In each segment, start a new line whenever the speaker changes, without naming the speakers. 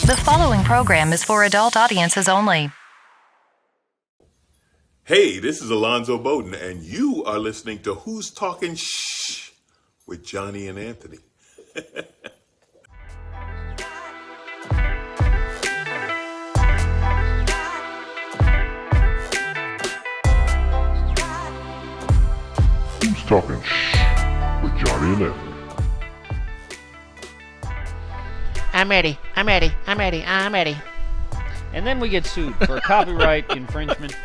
The following program is for adult audiences only.
Hey, this is Alonzo Bowden, and you are listening to Who's Talking Shh with Johnny and Anthony.
Who's Talking Shh with Johnny and Anthony.
I'm ready.
And then we get sued for copyright infringement.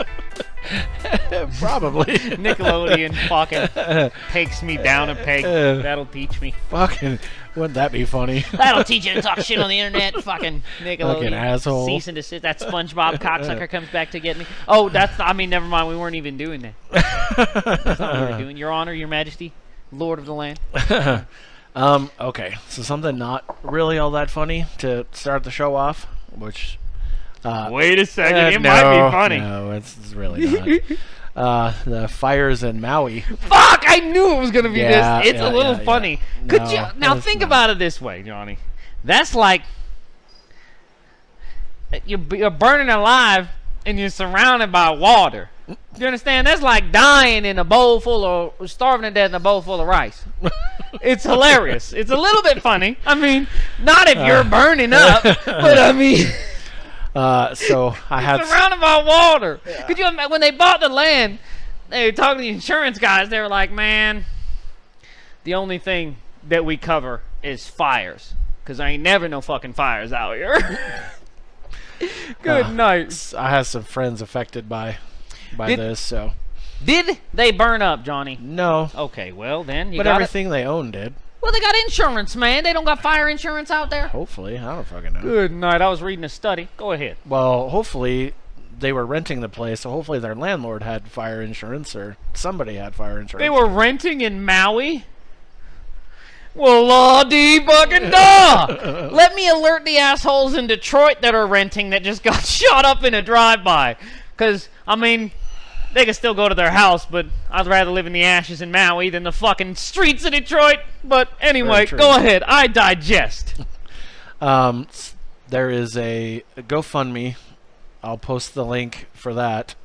Probably.
Nickelodeon fucking takes me down a peg. That'll teach me.
Fucking, wouldn't that be funny?
That'll teach you to talk shit on the internet. Fucking Nickelodeon.
Fucking asshole.
Cease and desist. That SpongeBob cocksucker comes back to get me. Oh, never mind. We weren't even doing that. That's not what we were doing. Your Honor, Your Majesty, Lord of the Land.
Okay, so something not really all that funny to start the show off, which...
Wait a second, it might be funny.
No, it's really not. The fires in Maui.
Fuck! I knew it was going to be this. It's a little funny.
Yeah.
Now think about it this way, Johnny. That's like... You're burning alive and you're surrounded by water. You understand? That's like dying in a bowl full of... Starving to death in a bowl full of rice. It's hilarious. It's a little bit funny. I mean, not if you're burning up, but I mean...
So I had...
surrounded by water. Yeah. Could you imagine, when they bought the land, they were talking to the insurance guys, they were like, man, the only thing that we cover is fires. Because I ain't never no fucking fires out here. Good night.
I have some friends affected by this, so...
Did they burn up, Johnny?
No.
Okay, well then
but everything they own did.
Well, they got insurance, man. They don't got fire insurance out there.
Hopefully. I don't fucking know.
Good night. I was reading a study. Go ahead.
Well, hopefully they were renting the place, so hopefully their landlord had fire insurance or somebody had fire insurance.
They were renting in Maui? Well, la-dee fucking da! Let me alert the assholes in Detroit that are renting that just got shot up in a drive-by. Because, I mean... They can still go to their house, but I'd rather live in the ashes in Maui than the fucking streets of Detroit. But anyway, go ahead. I digest.
There is a GoFundMe. I'll post the link for that.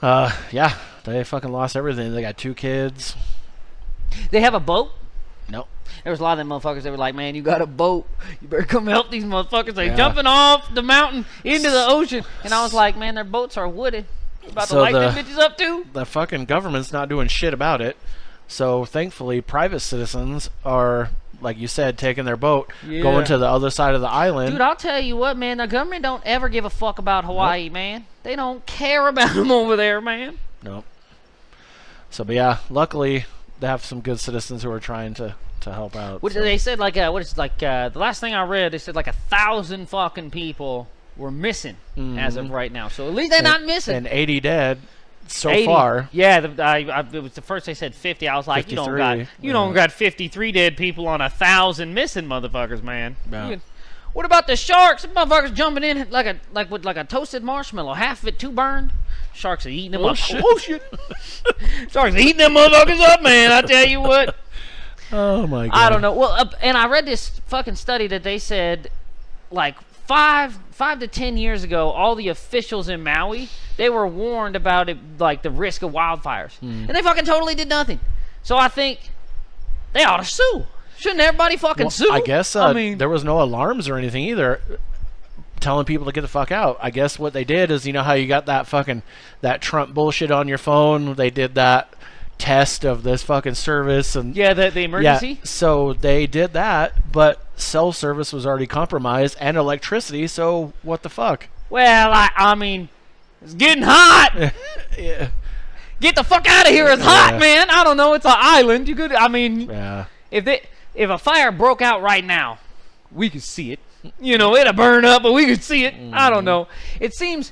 Yeah, they fucking lost everything. They got 2 kids.
They have a boat?
Nope.
There was a lot of them motherfuckers that were like, man, you got a boat. You better come help these motherfuckers. They're jumping off the mountain into the ocean. And I was like, man, their boats are wooden. About to light them bitches up too?
The fucking government's not doing shit about it. So thankfully, private citizens are, like you said, taking their boat, going to the other side of the island.
Dude, I'll tell you what, man. The government don't ever give a fuck about Hawaii, man. They don't care about them over there, man.
Nope. So, but yeah, luckily they have some good citizens who are trying to help out.
What they said, like, the last thing I read, they said like 1,000 fucking people were missing as of right now. So at least they're not missing.
And 80 dead so far.
Yeah, it was the first they said 50. I was like,
53.
you don't got 53 dead people on 1,000 missing motherfuckers, man.
Yeah.
What about the sharks? The motherfuckers jumping in with a toasted marshmallow, half of it too burned. Sharks are eating them up.
Shit.
Oh shit! Sharks are eating them motherfuckers up, man. I tell you what.
Oh my god.
I don't know. Well, and I read this fucking study that they said, like 5 to 10 years ago, all the officials in Maui, they were warned about it, like the risk of wildfires, and they fucking totally did nothing. So I think they ought to sue. Shouldn't everybody fucking sue?
I guess there was no alarms or anything either telling people to get the fuck out. I guess what they did is, you know how you got that Trump bullshit on your phone? They did that test of this fucking service and
the emergency.
Yeah, so they did that, but cell service was already compromised and electricity. So what the fuck?
Well, I mean, it's getting hot.
Yeah.
Get the fuck out of here! It's hot, man. I don't know. It's an island. You could. I mean, if a fire broke out right now, we could see it. You know, it'd burn up, but we could see it. I don't know. It seems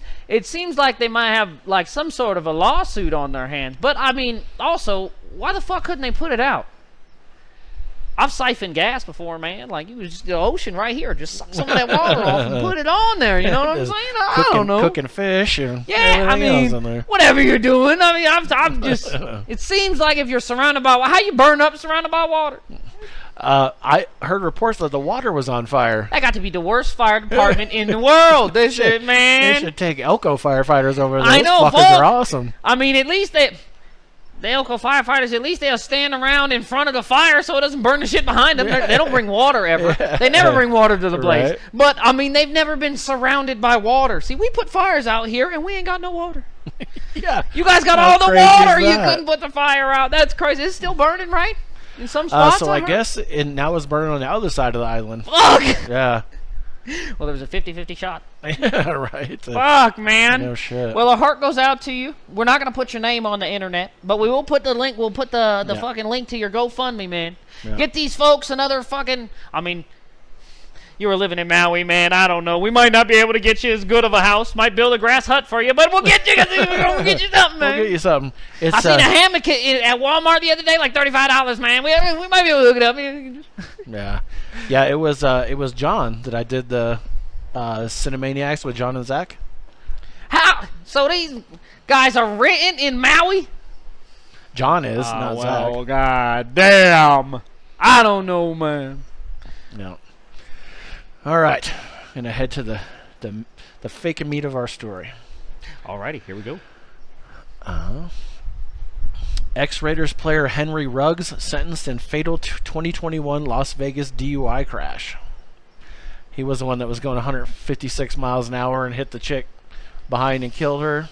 like they might have like some sort of a lawsuit on their hands. But I mean, also, why the fuck couldn't they put it out? I've siphoned gas before, man. Like, you was just the ocean right here. Just suck some of that water off and put it on there. You know what I'm saying? I don't know.
Cooking fish and
I mean,
else in there.
Whatever you're doing. I mean, I'm just. It seems like if you're surrounded by how you burn up surrounded by water.
I heard reports that the water was on fire.
That got to be the worst fire department in the world. This shit, man.
They should take Elko firefighters over there.
I know,
Those fuckers are awesome.
I mean, at least the Elko firefighters, at least they'll stand around in front of the fire so it doesn't burn the shit behind them. They don't bring water ever. They never bring water to the blaze.
Right.
But, I mean, they've never been surrounded by water. See, we put fires out here, and we ain't got no water.
Yeah.
You guys got
How
all the
crazy
water.
is
You
that?
couldn't put the fire out. That's crazy. It's still burning, right? In some spots.
So I guess now it's burning on the other side of the island.
Fuck!
Yeah.
Well, there was a 50-50 shot.
Yeah, right.
Fuck, man.
No shit.
Well, our heart goes out to you. We're not going to put your name on the internet, but we will put the link. We'll put the fucking link to your GoFundMe, man.
Yeah.
Get these folks another fucking... I mean, you were living in Maui, man. I don't know. We might not be able to get you as good of a house. Might build a grass hut for you, but we'll get you, we'll get you something, man.
We'll get you something.
I seen a hammock at Walmart the other day, like $35, man. We might be able to hook it up.
Yeah. Yeah, it was John that I did the Cinemaniacs with John and Zach.
How? So these guys are written in Maui?
John is, not Zach.
Oh, god damn. I don't know, man.
No. All right. Gonna head to the fake meat of our story.
Alrighty, here we go.
Ex-Raiders player Henry Ruggs sentenced in fatal 2021 Las Vegas DUI crash. He was the one that was going 156 miles an hour and hit the chick behind and killed her.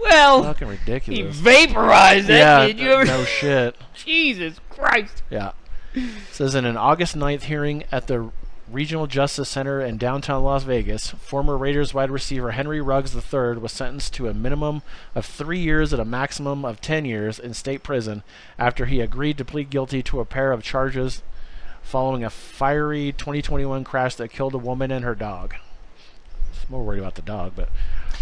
Well,
Fucking
he
ridiculous.
vaporized that kid. You ever...
No shit.
Jesus Christ.
Yeah. It says in an August 9th hearing at the Regional Justice Center in downtown Las Vegas, former Raiders wide receiver Henry Ruggs III was sentenced to a minimum of 3 years and a maximum of 10 years in state prison after he agreed to plead guilty to a pair of charges following a fiery 2021 crash that killed a woman and her dog. I'm more worried about the dog, but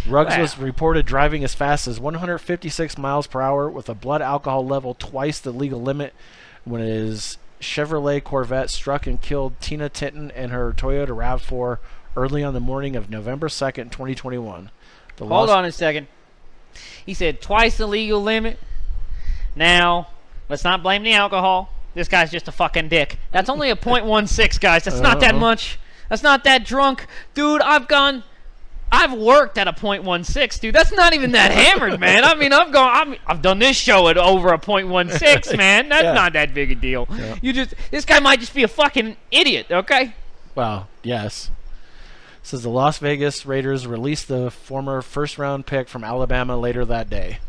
Ruggs was reported driving as fast as 156 miles per hour with a blood alcohol level twice the legal limit when his Chevrolet Corvette struck and killed Tina Tinton and her Toyota RAV4 early on the morning of November 2nd, 2021.
Hold on a second. He said twice the legal limit. Now, let's not blame the alcohol. This guy's just a fucking dick. That's only a .16, guys. That's not that much. That's not that drunk. Dude, I've worked at a .16, dude. That's not even that hammered, man. I mean, I've done this show at over a .16, man. That's not that big a deal. Yeah. This guy might just be a fucking idiot, okay?
Well, yes. It says the Las Vegas Raiders released the former first-round pick from Alabama later that day.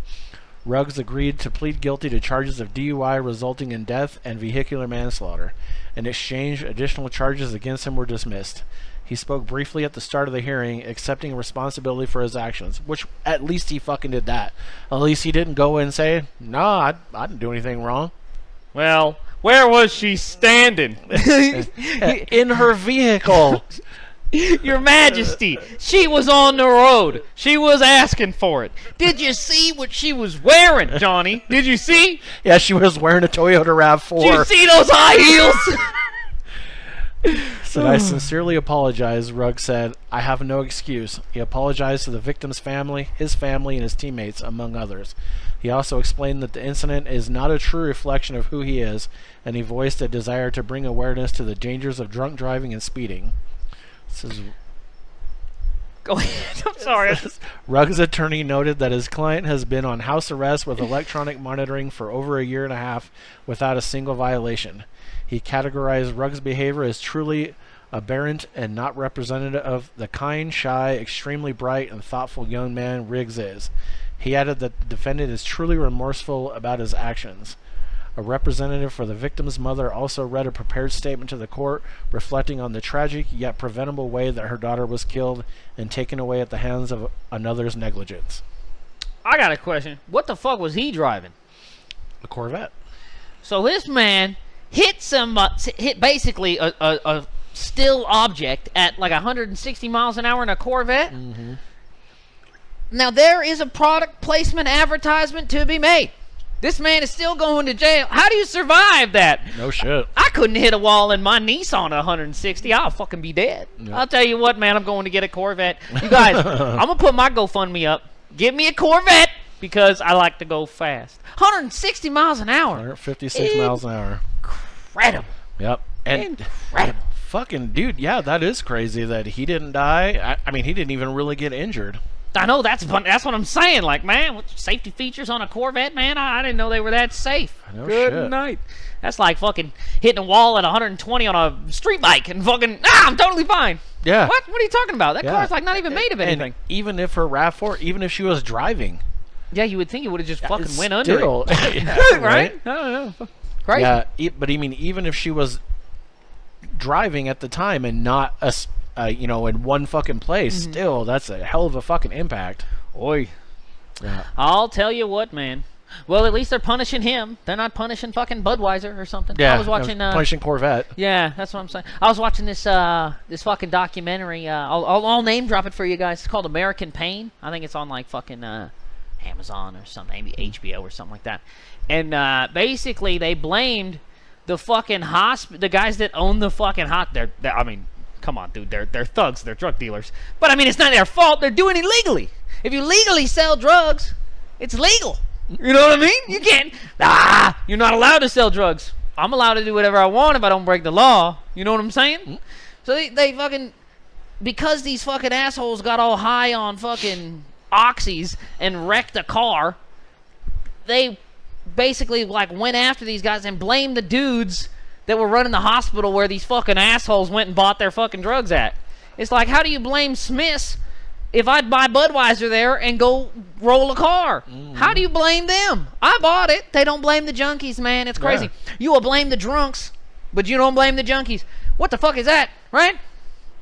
Ruggs agreed to plead guilty to charges of DUI resulting in death and vehicular manslaughter. In exchange, additional charges against him were dismissed. He spoke briefly at the start of the hearing, accepting responsibility for his actions, which at least he fucking did that. At least he didn't go and say, "No, I didn't do anything wrong."
Well, where was she standing?
In her vehicle.
Your Majesty, she was on the road. She was asking for it. Did you see what she was wearing, Johnny? Did you see?
Yeah, she was wearing a Toyota RAV4.
Did you see those high heels?
Said, "I sincerely apologize," Ruggs said. "I have no excuse." He apologized to the victim's family, and his teammates, among others. He also explained that the incident is not a true reflection of who he is, and he voiced a desire to bring awareness to the dangers of drunk driving and speeding.
Go ahead. I'm sorry.
Ruggs' attorney noted that his client has been on house arrest with electronic monitoring for over a year and a half without a single violation. He categorized Ruggs' behavior as truly aberrant and not representative of the kind, shy, extremely bright, and thoughtful young man Riggs is. He added that the defendant is truly remorseful about his actions. A representative for the victim's mother also read a prepared statement to the court reflecting on the tragic yet preventable way that her daughter was killed and taken away at the hands of another's negligence.
I got a question. What the fuck was he driving?
A Corvette.
So this man hit basically a still object at like 160 miles an hour in a Corvette.
Mm-hmm.
Now there is a product placement advertisement to be made. This man is still going to jail. How do you survive that?
No shit.
I couldn't hit a wall in my Nissan at 160. I'll fucking be dead. Yep. I'll tell you what, man. I'm going to get a Corvette. You guys, I'm going to put my GoFundMe up. Give me a Corvette because I like to go fast. 160 miles an hour.
156 miles an hour.
Incredible.
Yep. And
Incredible.
fucking dude, yeah, that is crazy that he didn't die. I mean, he didn't even really get injured.
I know, that's what I'm saying. Like, man, what safety features on a Corvette, man? I didn't know they were that safe.
No
Good
shit.
night. That's like fucking hitting a wall at 120 on a street bike and fucking, I'm totally fine.
Yeah.
What? What are you talking about? That
Yeah.
car's like not even made of anything.
And even if her RAV4, even if she was driving.
Yeah, you would think it would have just fucking
it's
went under
still,
it.
yeah,
Right? I don't know. Crazy.
Yeah, but I mean, even if she was driving at the time and not in one fucking place, still, that's a hell of a fucking impact.
Oi.
Yeah.
I'll tell you what, man. Well, at least they're punishing him. They're not punishing fucking Budweiser or something.
Yeah,
I was watching
punishing Corvette.
Yeah, that's what I'm saying. I was watching this this fucking documentary. I'll name drop it for you guys. It's called American Pain. I think it's on like fucking Amazon or something, maybe HBO or something like that. And basically, they blamed the fucking the guys that own the fucking I mean, come on, dude. They're thugs. They're drug dealers. But I mean, it's not their fault. They're doing it illegally. If you legally sell drugs, it's legal. You know what I mean? You can't. You're not allowed to sell drugs. I'm allowed to do whatever I want if I don't break the law. You know what I'm saying? So they fucking, because these fucking assholes got all high on fucking oxys and wrecked a car, they basically like went after these guys and blamed the dudes that were running the hospital where these fucking assholes went and bought their fucking drugs at. It's like, how do you blame Smith's if I'd buy Budweiser there and go roll a car? How do you blame them? I bought it. They don't blame the junkies, man. It's crazy.
Yeah.
You will blame the drunks, but you don't blame the junkies. What the fuck is that, right?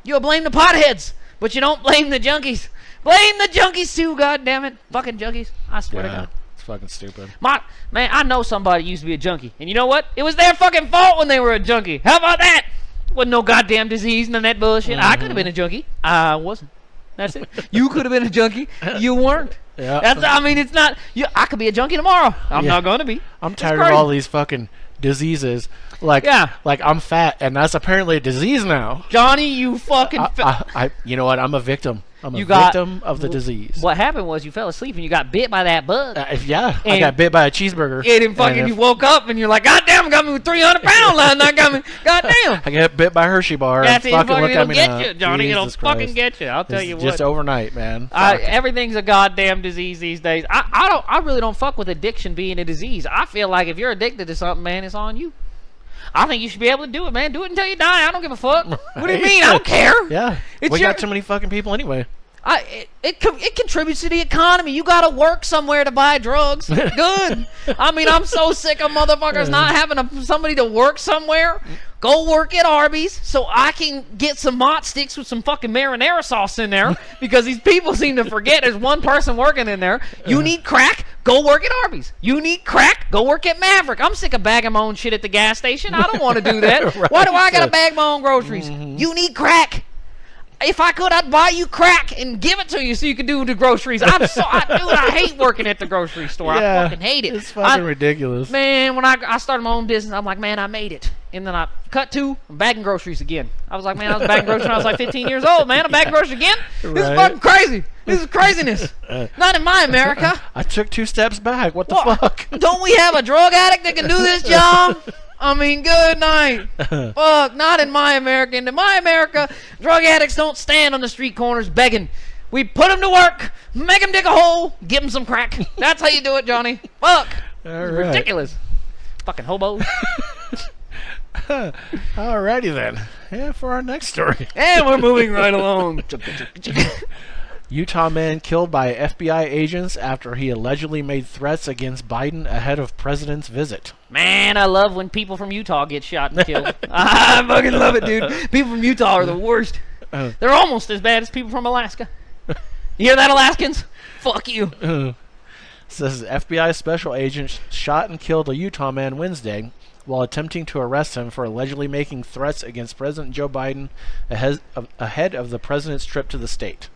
You'll blame the potheads, but you don't blame the junkies. Blame the junkies too, goddammit. Fucking junkies. I swear to God.
It's fucking stupid.
Man, I know somebody used to be a junkie. And you know what? It was their fucking fault when they were a junkie. How about that? Wasn't no goddamn disease, none of that bullshit. I could have been a junkie. I wasn't. That's it. You could have been a junkie. You weren't.
Yeah.
I mean, it's not. I could be a junkie tomorrow. I'm not going to be.
I'm tired of all these fucking diseases. Like I'm fat, and that's apparently a disease now.
Johnny, you fucking.
You know what? I'm a victim. I'm a
got-
victim of the disease.
What happened was you fell asleep and you got bit by that bug.
I
And-
got bit by a cheeseburger.
You woke up and you're like, God damn, got me with 300 pounds last night. Got me. God damn.
I got bit by a Hershey bar.
That's it.
Fucking look
It'll
at me
get
now.
you, Johnny. It'll
Jesus
fucking
Christ.
get you. I'll tell
It's
you what.
just overnight, man. Fuck.
Everything's a goddamn disease these days. I really don't fuck with addiction being a disease. I feel like if you're addicted to something, man, it's on you. I think you should be able to do it, man. Do it until you die. I don't give a fuck. What do you mean? I don't care.
Yeah. We got too many fucking people anyway.
It contributes to the economy. You gotta work somewhere to buy drugs. Good. I mean, I'm so sick of motherfuckers not having somebody to work somewhere. Go work at Arby's so I can get some mott sticks with some fucking marinara sauce in there, because these people seem to forget there's one person working in there. You need crack? Go work at Arby's. You need crack? Go work at Maverick. I'm sick of bagging my own shit at the gas station. I don't want to do that.
Right.
Why do I gotta bag my own groceries? You need crack. If I could, I'd buy you crack and give it to you so you could do the groceries. Dude, I hate working at the grocery store.
Yeah,
I fucking hate it.
It's fucking ridiculous.
Man, when I started my own business, I'm like, man, I made it. And then I cut to bagging groceries again. I was like, man, I was bagging groceries when I was like 15 years old, man. I'm bagging groceries again? This is fucking crazy. This is craziness. Not in my America.
I took 2 steps back. What the fuck?
Don't we have a drug addict that can do this job? I mean, good night. Fuck, not in my America. In my America, drug addicts don't stand on the street corners begging. We put them to work, make them dig a hole, give them some crack. That's how you do it, Johnny. Fuck. It's ridiculous. Fucking hobos.
Alrighty then. Yeah, for our next story.
And we're moving right along.
Utah man killed by FBI agents after he allegedly made threats against Biden ahead of president's visit.
Man, I love when people from Utah get shot and killed. I fucking love it, dude. People from Utah are the worst. They're almost as bad as people from Alaska. You hear that, Alaskans? Fuck you.
Says FBI special agent shot and killed a Utah man Wednesday while attempting to arrest him for allegedly making threats against President Joe Biden ahead of the president's trip to the state.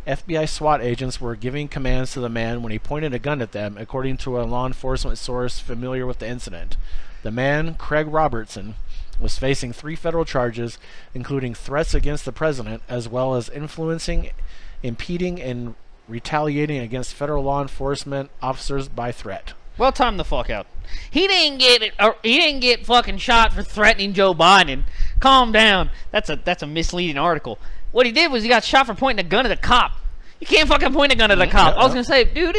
FBI SWAT agents were giving commands to the man when he pointed a gun at them, according to a law enforcement source familiar with the incident. The man, Craig Robertson, was facing 3 federal charges, including threats against the president, as well as influencing, impeding, and retaliating against federal law enforcement officers by threat.
Well, time the fuck out. He didn't get fucking shot for threatening Joe Biden. Calm down. That's a misleading article. What he did was he got shot for pointing a gun at a cop. You can't fucking point a gun at a cop. I was gonna say, dude,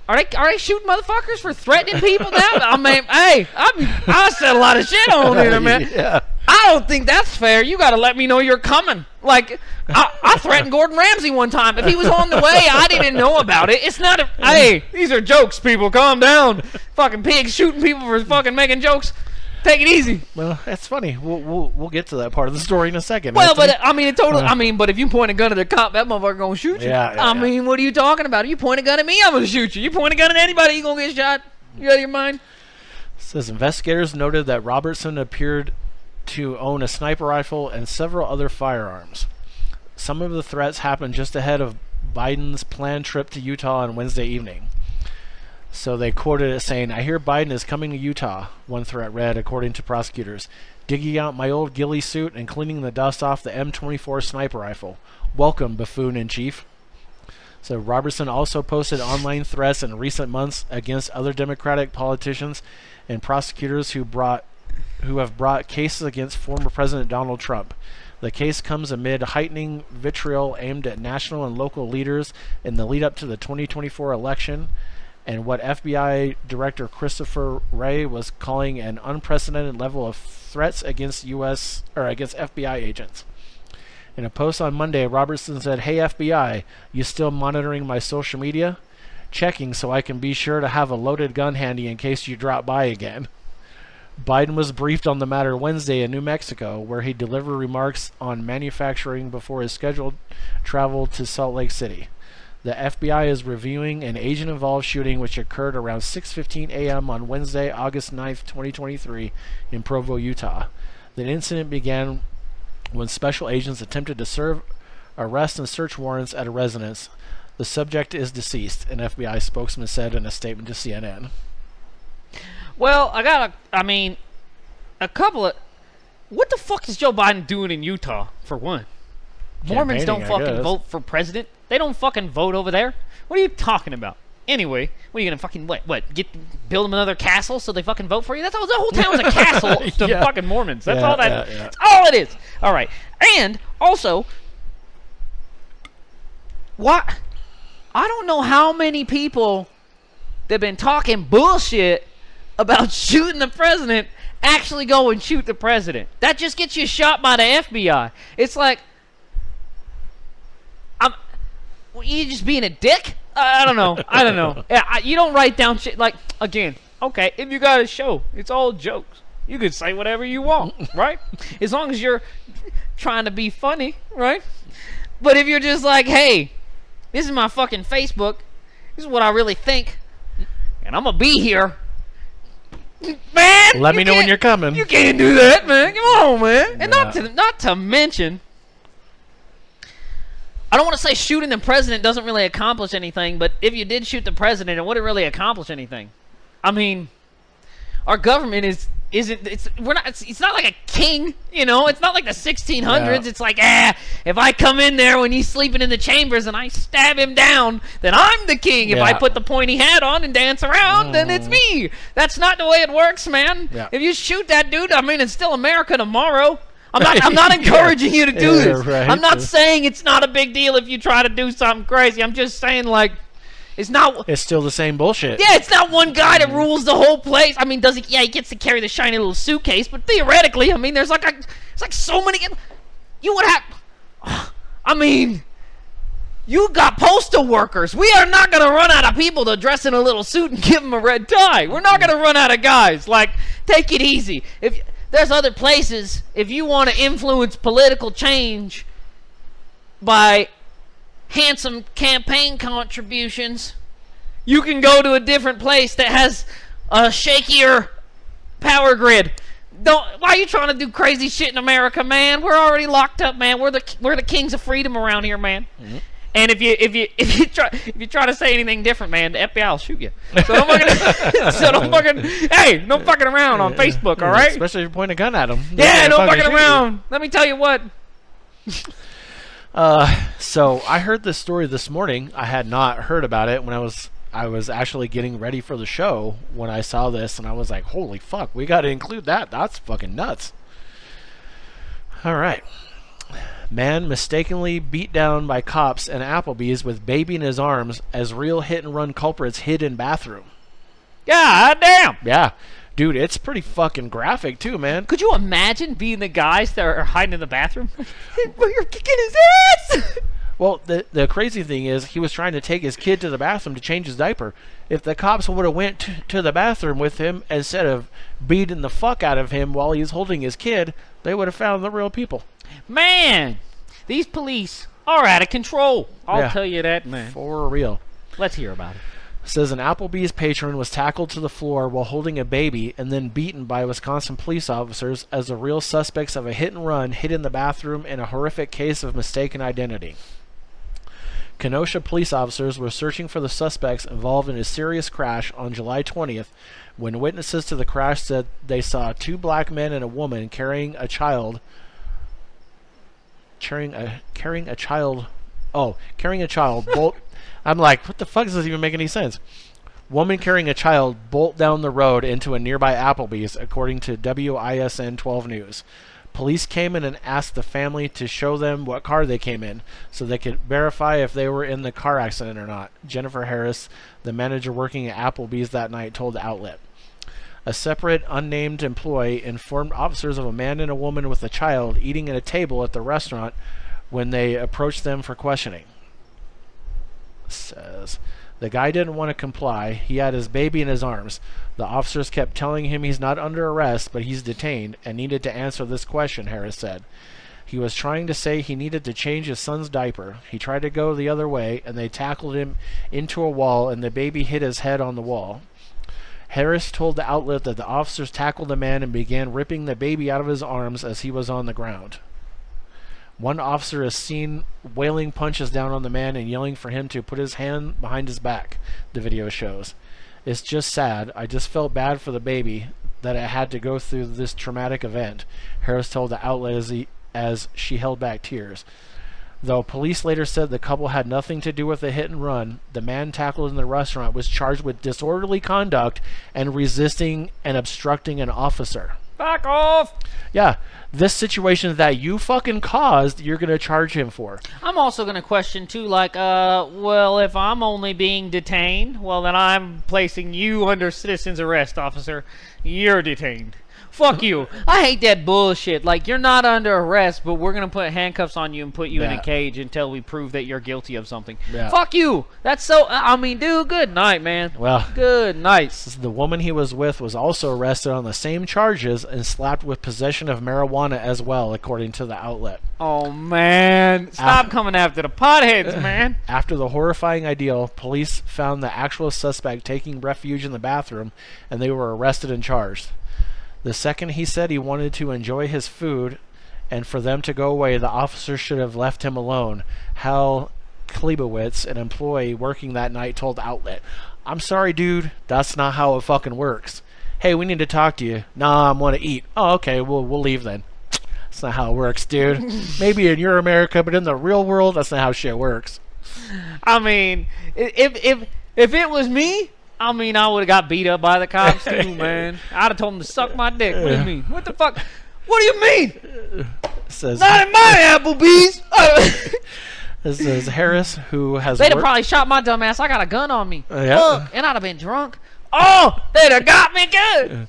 are they shooting motherfuckers for threatening people now? I mean, hey, I said a lot of shit on there, man.
Yeah.
I don't think that's fair. You got to let me know you're coming. Like, I threatened Gordon Ramsay one time. If he was on the way, I didn't know about it. It's not hey, these are jokes, people. Calm down. Fucking pigs shooting people for fucking making jokes. Take it easy.
Well, that's funny. We'll get to that part of the story in a second.
Well, but I mean, but if you point a gun at a cop, that motherfucker gonna shoot you. I mean, what are you talking about? If you point a gun at me, I'm gonna shoot you. You point a gun at anybody, you gonna get shot. You out of your mind?
It says investigators noted that Robertson appeared to own a sniper rifle and several other firearms. Some of the threats happened just ahead of Biden's planned trip to Utah on Wednesday evening. So they quoted it saying, "I hear Biden is coming to Utah," one threat read, according to prosecutors. "Digging out my old ghillie suit and cleaning the dust off the M24 sniper rifle. Welcome, buffoon-in-chief." So Robertson also posted online threats in recent months against other Democratic politicians and prosecutors who have brought cases against former President Donald Trump. The case comes amid heightening vitriol aimed at national and local leaders in the lead up to the 2024 election, and what FBI Director Christopher Wray was calling an unprecedented level of threats against FBI agents. In a post on Monday, Robertson said, "Hey FBI, you still monitoring my social media? Checking so I can be sure to have a loaded gun handy in case you drop by again." Biden was briefed on the matter Wednesday in New Mexico, where he delivered remarks on manufacturing before his scheduled travel to Salt Lake City. The FBI is reviewing an agent-involved shooting which occurred around 6:15 a.m. on Wednesday, August 9th, 2023, in Provo, Utah. The incident began when special agents attempted to serve arrest and search warrants at a residence. The subject is deceased, an FBI spokesman said in a statement to CNN.
Well, a couple of... What the fuck is Joe Biden doing in Utah, for one? Mormons don't fucking vote for president. They don't fucking vote over there. What are you talking about? Anyway, what are you gonna fucking build them another castle so they fucking vote for you? That's all. The whole town's a castle to fucking Mormons. That's all that. That's all it is. All right, and also, what? I don't know how many people that've been talking bullshit about shooting the president actually go and shoot the president. That just gets you shot by the FBI. It's like, you just being a dick? I don't know. Yeah, you don't write down shit like, again, okay, if you got a show, it's all jokes. You could say whatever you want, right? As long as you're trying to be funny, right? But if you're just like, hey, this is my fucking Facebook, this is what I really think, and I'm gonna be here, man.
Let me know when you're coming.
You can't do that, man. Come on, man. And not to mention, I don't want to say shooting the president doesn't really accomplish anything, but if you did shoot the president, it wouldn't really accomplish anything. I mean, our government it's not like a king, you know? It's not like the 1600s. Yeah. It's like, if I come in there when he's sleeping in the chambers and I stab him down, then I'm the king. If I put the pointy hat on and dance around, then it's me. That's not the way it works, man. Yeah. If you shoot that dude, I mean, it's still America tomorrow. I'm not encouraging you to do this. Right. I'm not saying it's not a big deal if you try to do something crazy. I'm just saying, like, it's still the same bullshit. Yeah, it's not one guy that rules the whole place. I mean, he gets to carry the shiny little suitcase, but theoretically, I mean, it's like so many. You would have. I mean, you got postal workers. We are not going to run out of people to dress in a little suit and give them a red tie. We're not going to run out of guys. Like, take it easy. If there's other places, if you want to influence political change by handsome campaign contributions, you can go to a different place that has a shakier power grid. Why are you trying to do crazy shit in America, man? We're already locked up, man. We're the kings of freedom around here, man. Mm-hmm. And if you try to say anything different, man, the FBI will shoot you. So don't fucking around on Facebook, all right?
Especially if you point a gun at them.
Yeah, don't fucking around. Let me tell you what.
So I heard this story this morning. I had not heard about it when I was I was actually getting ready for the show when I saw this, and I was like, holy fuck, we got to include that. That's fucking nuts. All right. Man mistakenly beat down by cops in Applebee's with baby in his arms as real hit-and-run culprits hid in bathroom.
God damn!
Yeah. Dude, it's pretty fucking graphic, too, man.
Could you imagine being the guys that are hiding in the bathroom? You're kicking his ass!
Well, the crazy thing is, he was trying to take his kid to the bathroom to change his diaper. If the cops would have went to the bathroom with him instead of beating the fuck out of him while he's holding his kid, they would have found the real people.
Man, these police are out of control. I'll tell you that, man.
For real.
Let's hear about it.
Says an Applebee's patron was tackled to the floor while holding a baby and then beaten by Wisconsin police officers as the real suspects of a hit-and-run hid in the bathroom in a horrific case of mistaken identity. Kenosha police officers were searching for the suspects involved in a serious crash on July 20th when witnesses to the crash said they saw two black men and a woman carrying a child bolt. I'm like, what the fuck does this even make any sense? Woman carrying a child bolt down the road into a nearby Applebee's, according to WISN 12 News. Police came in and asked the family to show them what car they came in so they could verify if they were in the car accident or not. Jennifer Harris, the manager working at Applebee's that night, told the outlet. A separate, unnamed employee informed officers of a man and a woman with a child eating at a table at the restaurant when they approached them for questioning. Says the guy didn't want to comply. He had his baby in his arms. The officers kept telling him he's not under arrest, but he's detained and needed to answer this question, Harris said. He was trying to say he needed to change his son's diaper. He tried to go the other way, and they tackled him into a wall, and the baby hit his head on the wall. Harris told the outlet that the officers tackled the man and began ripping the baby out of his arms as he was on the ground. One officer is seen wailing punches down on the man and yelling for him to put his hand behind his back, the video shows. It's just sad. I just felt bad for the baby that it had to go through this traumatic event, Harris told the outlet as she held back tears. Though police later said the couple had nothing to do with the hit and run, the man tackled in the restaurant was charged with disorderly conduct and resisting and obstructing an officer.
Back off!
Yeah, this situation that you fucking caused, you're going to charge him for.
I'm also going to question, too, like, well, if I'm only being detained, well, then I'm placing you under citizen's arrest, officer. You're detained. Fuck you. I hate that bullshit. Like, you're not under arrest, but we're going to put handcuffs on you and put you in a cage until we prove that you're guilty of something. Yeah. Fuck you. That's so... I mean, dude, good night, man.
Well...
Good night.
The woman he was with was also arrested on the same charges and slapped with possession of marijuana as well, according to the outlet.
Oh, man. Stop coming after the potheads, man.
After the horrifying ordeal, police found the actual suspect taking refuge in the bathroom, and they were arrested and charged. The second he said he wanted to enjoy his food and for them to go away, the officer should have left him alone. Hal Klebowitz, an employee working that night, told the outlet, I'm sorry, dude. That's not how it fucking works. Hey, we need to talk to you. Nah, I want to eat. Oh, okay, we'll leave then. That's not how it works, dude. Maybe in your America, but in the real world, that's not how shit works.
I mean, if it was me... I mean, I would have got beat up by the cops too, man. I'd have told them to suck my dick. What do you mean? What the fuck? What do you mean?
Says,
not in my Applebee's.
This is Harris, who has...
They'd have probably shot my dumb ass. I got a gun on me.
Yeah.
And I'd have been drunk. Oh, they'd have got me good.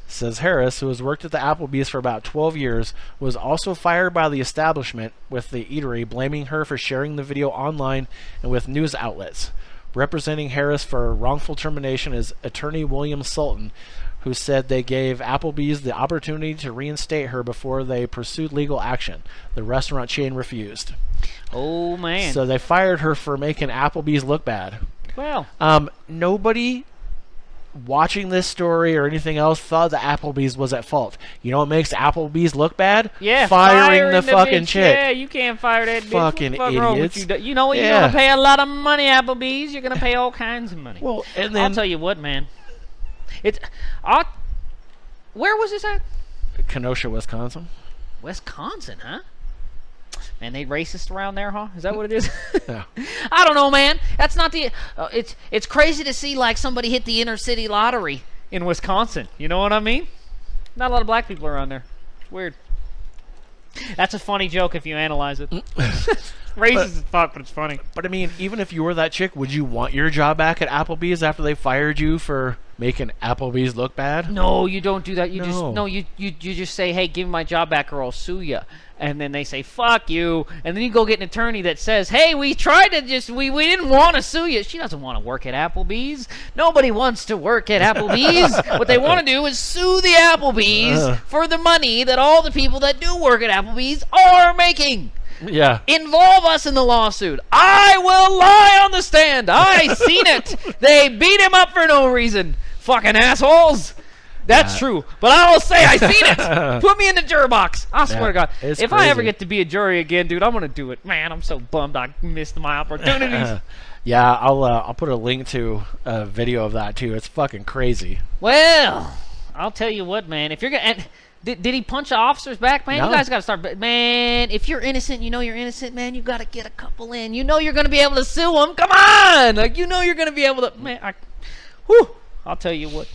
Says Harris, who has worked at the Applebee's for about 12 years, was also fired by the establishment, with the eatery blaming her for sharing the video online and with news outlets. Representing Harris for wrongful termination is attorney William Sultan, who said they gave Applebee's the opportunity to reinstate her before they pursued legal action. The restaurant chain refused.
Oh, man.
So they fired her for making Applebee's look bad.
Well.
Nobody watching this story or anything else thought that Applebee's was at fault. You know what makes Applebee's look bad?
Yeah,
firing the fucking
bitch.
chick.
Yeah, you can't fire that bitch.
Fucking
what the fuck
idiots.
Wrong with you? You know what? You're gonna pay a lot of money, Applebee's. You're gonna pay all kinds of money.
Well, and then
I'll tell you what, man. Where was this at?
Kenosha, Wisconsin.
Wisconsin, huh? Man, they racist around there, huh? Is that what it is?
Yeah.
I don't know, man. That's not the... it's crazy to see, like, somebody hit the inner city lottery in Wisconsin. You know what I mean? Not a lot of black people around there. It's weird. That's a funny joke if you analyze it. Racist as fuck, but it's funny.
But I mean, even if you were that chick, would you want your job back at Applebee's after they fired you for making Applebee's look bad?
No, you don't do that. You
No.
you just say, hey, give me my job back or I'll sue you. And then they say, fuck you. And then you go get an attorney that says, hey, we tried to we didn't want to sue you. She doesn't want to work at Applebee's. Nobody wants to work at Applebee's. What they want to do is sue the Applebee's for the money that all the people that do work at Applebee's are making.
Yeah.
Involve us in the lawsuit. I will lie on the stand. I seen it. They beat him up for no reason. Fucking assholes. That's true. But I will say I seen it. Put me in the juror box. I swear to God. If I ever get to be a jury again, dude, I'm going to do it. Man, I'm so bummed I missed my opportunities.
Yeah, I'll put a link to a video of that too. It's fucking crazy.
Well, I'll tell you what, man. If you're going to... Did he punch the officers back, man?
No.
You guys got to start... Man, if you're innocent, you know you're innocent, man, you got to get a couple in. You know you're going to be able to sue them. Come on! Like, you know you're going to be able to... Man, I'll tell you what.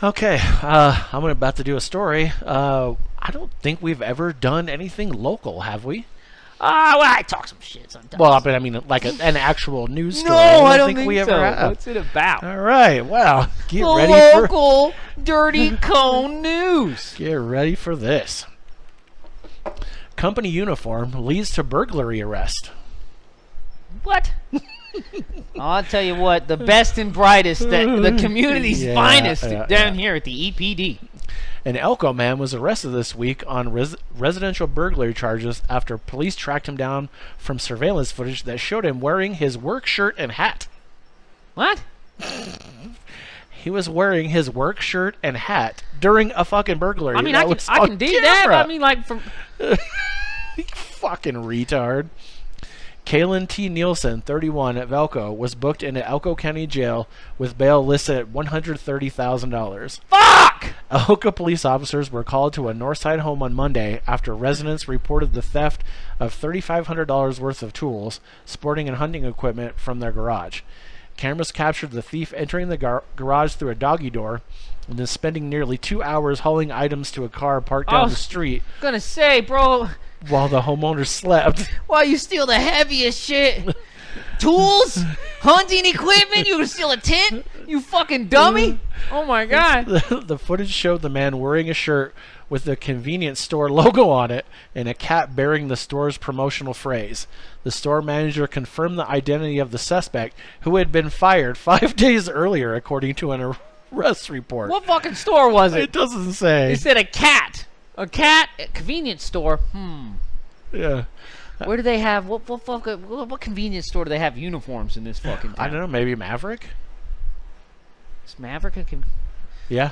Okay, I'm about to do a story. I don't think we've ever done anything local, have we?
Well, I talk some shit sometimes.
Well, but I mean, like an actual news story.
No, I don't think
we
so.
ever have.
What's it about?
All right, well, get
The
ready
local dirty cone news.
Get ready for this. Company uniform leads to burglary arrest.
What? I'll tell you what, the best and brightest, the community's finest down here at the EPD.
An Elko man was arrested this week on residential burglary charges after police tracked him down from surveillance footage that showed him wearing his work shirt and hat.
What?
He was wearing his work shirt and hat during a fucking burglary.
I mean, I can dig that, but I mean, like, from...
Fucking retard. Kalen T. Nielsen, 31, at Velco, was booked into Elko County Jail with bail listed at $130,000.
Fuck!
Elko police officers were called to a Northside home on Monday after residents reported the theft of $3,500 worth of tools, sporting and hunting equipment from their garage. Cameras captured the thief entering the garage through a doggy door and then spending nearly 2 hours hauling items to a car parked down the street.
Gonna say, bro...
While the homeowner slept.
While you steal the heaviest shit. Tools? Hunting equipment? You gonna steal a tent? You fucking dummy? Oh my God.
The footage showed the man wearing a shirt with the convenience store logo on it and a cap bearing the store's promotional phrase. The store manager confirmed the identity of the suspect, who had been fired 5 days earlier, according to an arrest report.
What fucking store was it?
It doesn't say.
It said a cat. A cat at convenience store.
Yeah.
Where do they have what convenience store do they have uniforms in this fucking town?
I don't know, maybe Maverick?
Is Maverick
Yeah.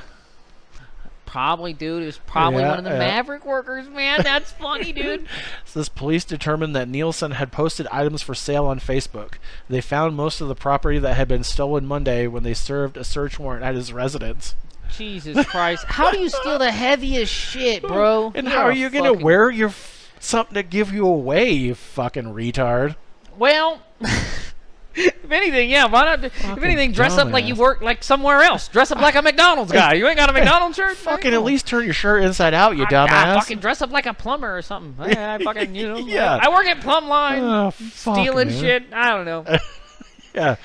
Probably, dude. It was probably one of the Maverick workers, man. That's funny, dude.
Says police determined that Nielsen had posted items for sale on Facebook. They found most of the property that had been stolen Monday when they served a search warrant at his residence.
Jesus Christ. How do you steal the heaviest shit, bro?
And how are you going to wear your something to give you away, you fucking retard?
Well, if anything, yeah, why not? If anything, dress up like you work like somewhere else. Dress up like a McDonald's guy. You ain't got a McDonald's shirt?
Fucking at least turn your shirt inside out, you dumbass.
Fucking dress up like a plumber or something. I fucking, you know.
Yeah.
I work at Plumb Line.
Oh,
stealing shit. I don't know.
Yeah.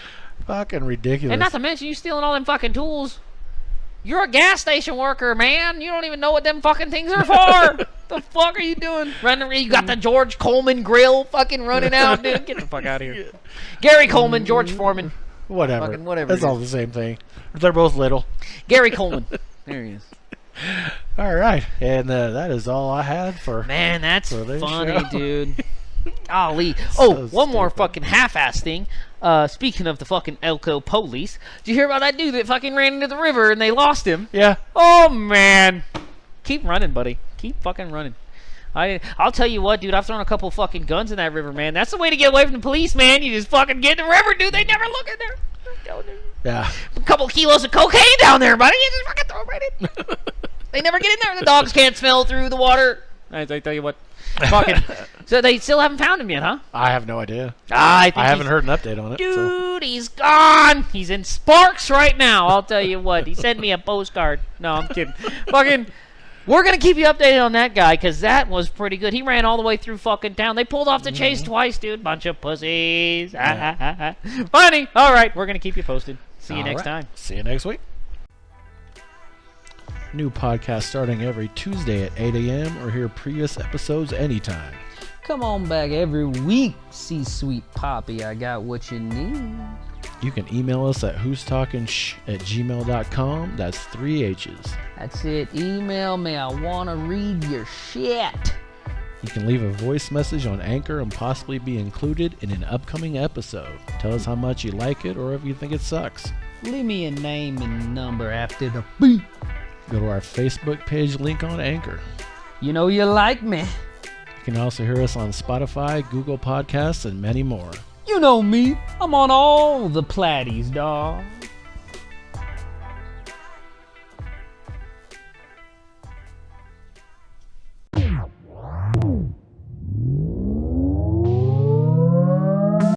Fucking ridiculous.
And not to mention you stealing all them fucking tools. You're a gas station worker, man. You don't even know what them fucking things are for. The fuck are you doing? You got the George Coleman grill fucking running out, dude. Get the fuck out of here. Gary Coleman, George Foreman.
Whatever.
Fucking whatever.
That's all the same thing. They're both little.
Gary Coleman. There he is.
All right. And that is all I had for...
Man, that's funny,
show.
Dude. Golly. One more fucking half-ass thing. Speaking of the fucking Elko police, did you hear about that dude that fucking ran into the river and they lost him?
Yeah.
Oh, man. Keep running, buddy. Keep fucking running. I'll tell you what, dude. I've thrown a couple fucking guns in that river, man. That's the way to get away from the police, man. You just fucking get in the river, dude. They never look in there.
Yeah.
A couple kilos of cocaine down there, buddy. You just fucking throw it right in. They never get in there. The dogs can't smell through the water. I tell you what. Fucking. So they still haven't found him yet, huh?
I have no idea.
I
haven't heard an update on it.
Dude, he's gone. He's in Sparks right now. I'll tell you what. He sent me a postcard. No, I'm kidding. Fucking. We're going to keep you updated on that guy because that was pretty good. He ran all the way through fucking town. They pulled off the chase twice, dude. Bunch of pussies. Yeah. Funny. All right. We're going to keep you posted. See you next time.
See you next week. New podcast starting every Tuesday at 8 a.m. or hear previous episodes anytime.
Come on back every week. See Sweet Poppy. I got what you need.
You can email us at who'stalkingshh@gmail.com. That's 3 H's.
That's it. Email me. I want to read your shit.
You can leave a voice message on Anchor and possibly be included in an upcoming episode. Tell us how much you like it or if you think it sucks.
Leave me a name and number after the beep.
Go to our Facebook page link on Anchor.
You know you like me.
You can also hear us on Spotify, Google Podcasts, and many more.
You know me. I'm on all the platties, dawg.